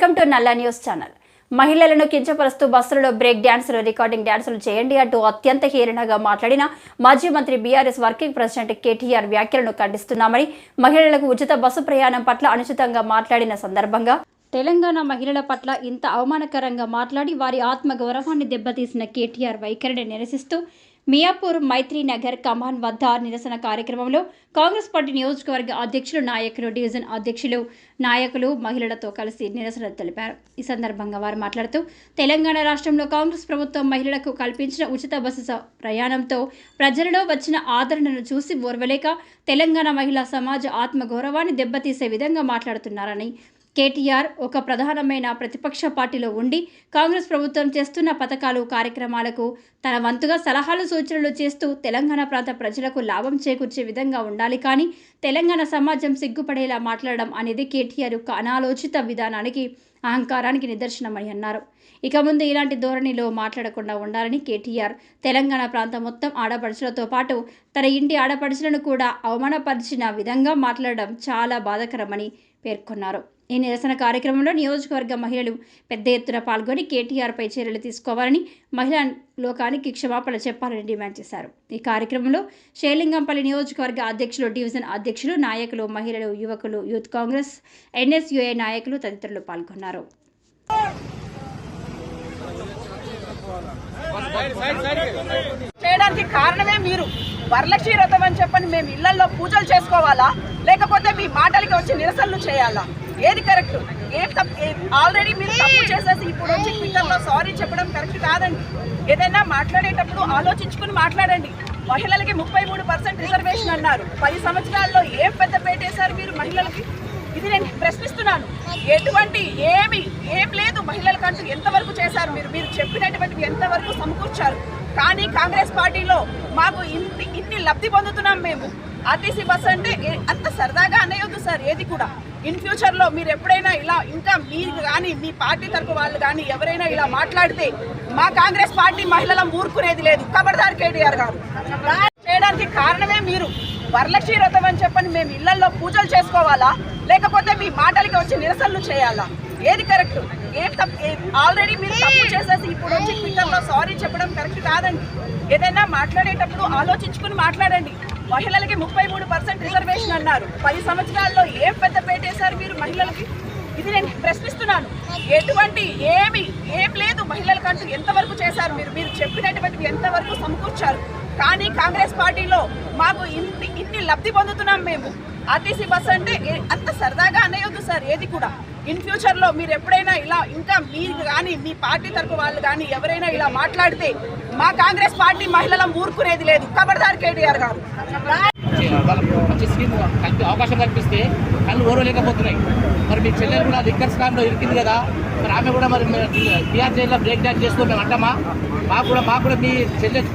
Welcome to నల్లా news channel. మహిళలను కించపరుస్తూ బస్సులలో బ్రేక్ డ్యాన్సులు, రికార్డింగ్ డ్యాన్సులు చేయండి అంటూ అత్యంత హీరణంగా మాట్లాడిన మాజీ మంత్రి బీఆర్ఎస్ వర్కింగ్ ప్రెసిడెంట్ కేటీఆర్ వ్యాఖ్యలను ఖండిస్తున్నామని, మహిళలకు ఉచిత బస్సు ప్రయాణం పట్ల అనుచితంగా మాట్లాడిన సందర్భంగా తెలంగాణ మహిళల పట్ల ఇంత అవమానకరంగా మాట్లాడి వారి ఆత్మగౌరవాన్ని దెబ్బతీసిన కేటీఆర్ వైఖరిని నిరసిస్తూ మియాపూర్ మైత్రీనగర్ కమాన్ వద్ద నిరసన కార్యక్రమంలో కాంగ్రెస్ పార్టీ నియోజకవర్గ అధ్యక్షులు, నాయకులు, డివిజన్ అధ్యక్షులు, నాయకులు మహిళలతో కలిసి నిరసన తెలిపారు. ఈ సందర్భంగా వారు మాట్లాడుతూ తెలంగాణ రాష్ట్రంలో కాంగ్రెస్ ప్రభుత్వం మహిళలకు కల్పించిన ఉచిత బస్సు ప్రయాణంతో ప్రజలలో వచ్చిన ఆదరణను చూసి ఓర్వలేక తెలంగాణ మహిళా సమాజ ఆత్మగౌరవాన్ని దెబ్బతీసే విధంగా మాట్లాడుతున్నారని, కేటీఆర్ ఒక ప్రధానమైన ప్రతిపక్ష పార్టీలో ఉండి కాంగ్రెస్ ప్రభుత్వం చేస్తున్న పథకాలు, కార్యక్రమాలకు తన వంతుగా సలహాలు, సూచనలు చేస్తూ తెలంగాణ ప్రాంత ప్రజలకు లాభం చేకూర్చే విధంగా ఉండాలి. కానీ తెలంగాణ సమాజం సిగ్గుపడేలా మాట్లాడడం అనేది కేటీఆర్ యొక్క అనాలోచిత విధానానికి, అహంకారానికి నిదర్శనమని అన్నారు. ఇక ముందు ఇలాంటి ధోరణిలో మాట్లాడకుండా ఉండాలని కేటీఆర్ తెలంగాణ ప్రాంతం మొత్తం ఆడపడుచులతో పాటు తన ఇంటి ఆడపడుచులను కూడా అవమానపరిచిన విధంగా మాట్లాడడం చాలా బాధాకరమని పేర్కొన్నారు. ఈ నిరసన కార్యక్రమంలో నియోజకవర్గ మహిళలు పెద్ద ఎత్తున పాల్గొని కేటీఆర్పై చర్యలు తీసుకోవాలని, మహిళా లోకానికి క్షమాపణ చెప్పాలని డిమాండ్ చేశారు. ఈ కార్యక్రమంలో షేలింగంపల్లి నియోజకవర్గ అధ్యక్షులు, డివిజన్ అధ్యక్షులు, నాయకులు, మహిళలు, యువకులు, యూత్ కాంగ్రెస్, ఎన్ఎస్యుఐ నాయకులు తదితరులు పాల్గొన్నారు. చేయడానికి కారణమే మీరు. వరలక్ష్మి వ్రతం అని చెప్పని మేము ఇళ్లలో పూజలు చేసుకోవాలా, లేకపోతే మీ మాటలకి వచ్చి నిరసనలు చేయాలా? ఏది కరెక్ట్? ఆల్రెడీ మీరు తప్పు చేసేసి ఇప్పుడు వచ్చి ట్విట్టర్లో సారీ చెప్పడం కరెక్ట్ కాదండి. ఏదైనా మాట్లాడేటప్పుడు ఆలోచించుకుని మాట్లాడండి. మహిళలకి 33% రిజర్వేషన్ అన్నారు. 10 సంవత్సరాల్లో ఏం పెద్ద పేటేశారు మీరు మహిళలకి? ఇది నేను ప్రశ్నిస్తున్నాను. ఎటువంటి ఏం లేదు మహిళలకంటూ ఎంతవరకు చేశారు మీరు చెప్పినటువంటివి ఎంతవరకు సమకూర్చారు? కానీ కాంగ్రెస్ పార్టీలో మాకు ఇన్ని లబ్ధి పొందుతున్నాం మేము. ఆర్టీసీ బస్ అంటే అంత సరదాగా అనేయొద్దు సార్. ఏది కూడా ఇన్ ఫ్యూచర్లో మీరు ఎప్పుడైనా ఇలా ఇంకా మీరు కానీ మీ పార్టీ తరపు వాళ్ళు కానీ ఎవరైనా ఇలా మాట్లాడితే మా కాంగ్రెస్ పార్టీ మహిళలను ఊరుకునేది లేదు. ఖబర్దార్ కేటీఆర్ గారు. చేయడానికి కారణమే మీరు. వరలక్ష్మి వ్రతం అని చెప్పని మేము ఇళ్లలో పూజలు చేసుకోవాలా, లేకపోతే మీ మాటలకి వచ్చి నిరసనలు చేయాలా? ఏది కరెక్ట్? ఆల్రెడీ మీరు తప్పు చేసేసి ఇప్పుడు వచ్చి ట్విట్టర్లో సారీ చెప్పడం కరెక్ట్ కాదండి. ఏదైనా మాట్లాడేటప్పుడు ఆలోచించుకుని మాట్లాడండి. మహిళలకి 33% రిజర్వేషన్ అన్నారు. 10 సంవత్సరాల్లో ఏం పెద్ద పేటేశారు మీరు మహిళలకి? ఇది నేను ప్రశ్నిస్తున్నాను. ఎటువంటి ఏం లేదు మహిళలకంటూ ఎంతవరకు చేశారు మీరు చెప్పినటువంటివి ఎంతవరకు సమకూర్చారు? కానీ కాంగ్రెస్ పార్టీలో మాకు ఇన్ని లబ్ధి పొందుతున్నాం మేము. ఆర్టీసీ బస్ అంటే అంత సరదాగా అనేయొద్దు సార్. ఏది కూడా ఇన్ ఫ్యూచర్లో మీరు ఎప్పుడైనా ఇలా ఇంకా మీరు కానీ మీ పార్టీ తరపు వాళ్ళు కానీ ఎవరైనా ఇలా మాట్లాడితే మా కాంగ్రెస్ పార్టీ మహిళలను ఊరుకునేది లేదు. ఖబర్దార్ కేటీఆర్ గారు. మంచి స్కీమ్ అవకాశం కల్పిస్తే కళ్ళు ఓరలేకపోతున్నాయి. మరి మీ చెల్లెలు కూడా లిక్కర్ స్కామ్లో ఇరికింది కదా, మరి ఆమె కూడా మరి బీఆర్ జైల్లో బ్రేక్ డాన్స్ చేసుకో మేము అంటామా? మాకు కూడా మీ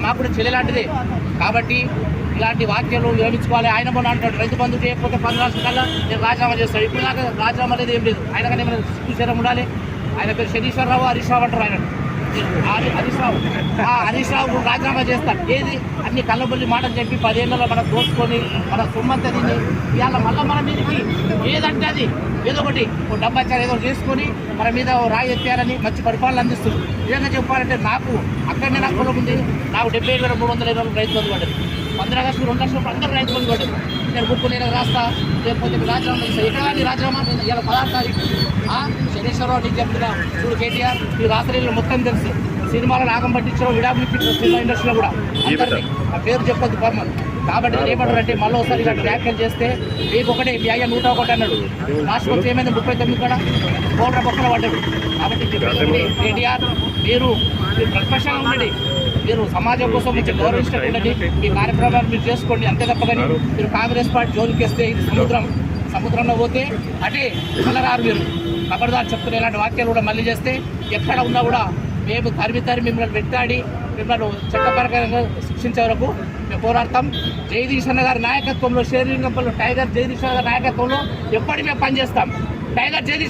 మాకు కూడా చెల్లె లాంటిదే. కాబట్టి ఇలాంటి వాక్యాలు విరమించుకోవాలి. ఆయన మొన్న అంటాడు రైతు బంధు చేయకపోతే 10 రాష్ట్రాల కల్లా నేను రాజీనామా చేస్తాడు. ఇప్పుడు దాకా రాజీనామా అనేది ఏం లేదు. ఆయన కానీ ఏమైనా చూసారా ఉండాలి. ఆయన పేరు శనీశ్వరరావు, హరీష్ రావు అంటారు. ఆయన హరీష్ రావు రాజీనామా చేస్తాడు. ఏది అన్ని కళ్ళబొల్లి మాటలు చెప్పి 10 ఏళ్లలో మనం దోచుకొని మన సొమ్మంతా తిని ఇవాళ మళ్ళీ మన మీదకి ఏదంటే అది ఏదో ఒకటి డబ్బాచారు ఏదో చేసుకొని మన మీద రాయి ఎత్తారని మంచి పరిపాలన అందిస్తుంది. నిజంగా చెప్పాలంటే నాకు అక్కడనే నాకు పొలం ఉంది. నాకు 77,320 రైతు బంధు పడ్డది. 15 ఆగస్టు 2 లక్షల అందరూ రైతు బంధు పడ్డది. నేను బుక్కు నేను రాస్తా, లేకపోతే రాజీనామా చేస్తాను. ఎక్కడ రాజీనామా ఇలా 16 తారీఖు శనీశ్వరరావు నీకు చెప్తున్నా చూడు కేటీఆర్, ఈ రాత్రిలో మొత్తం తెలుసు. సినిమాలో నాగం పట్టించడం విడాకులు ఇప్పించడం సినిమా ఇండస్ట్రీలో కూడా అందరినీ ఆ పేరు చెప్పొద్దు పర్మన్. కాబట్టి ఏమంటారంటే మళ్ళీ ఒకసారి ఇలాంటి వ్యాఖ్యలు చేస్తే మీకు ఒకటే మీ అయ్య 101 అన్నాడు. లాస్ట్ వచ్చి ఏమైంది 39 కూడా కోట్ల పక్కన పడ్డాడు. కాబట్టి కేటీఆర్ మీరు ప్రతిపక్షంగా ఉండండి. మీరు సమాజం కోసం మీకు గౌరవించినట్టు ఉండండి. మీ కార్యక్రమాలు మీరు చేసుకోండి. అంతే తప్ప కానీ మీరు కాంగ్రెస్ పార్టీ జోలికి వేస్తే ఇది సముద్రంలో పోతే అటే వెళ్ళరారు మీరు. ఖబర్దార్ చెప్తున్న ఇలాంటి వాక్యాలు కూడా మళ్ళీ చేస్తే ఎక్కడ ఉన్నా కూడా మేము తరిమి మిమ్మల్ని వెంటాడి మిమ్మల్ని చట్టపరంగా శిక్షించే వరకు మేము పోరాడతాం. జగదీశ్వర గారి నాయకత్వంలో, షేర్లింగంపల్లి టైగర్ జగదీశ్వర గారి నాయకత్వంలో ఎప్పటికీ మేము పనిచేస్తాం. టైగర్ జగదీశ్వర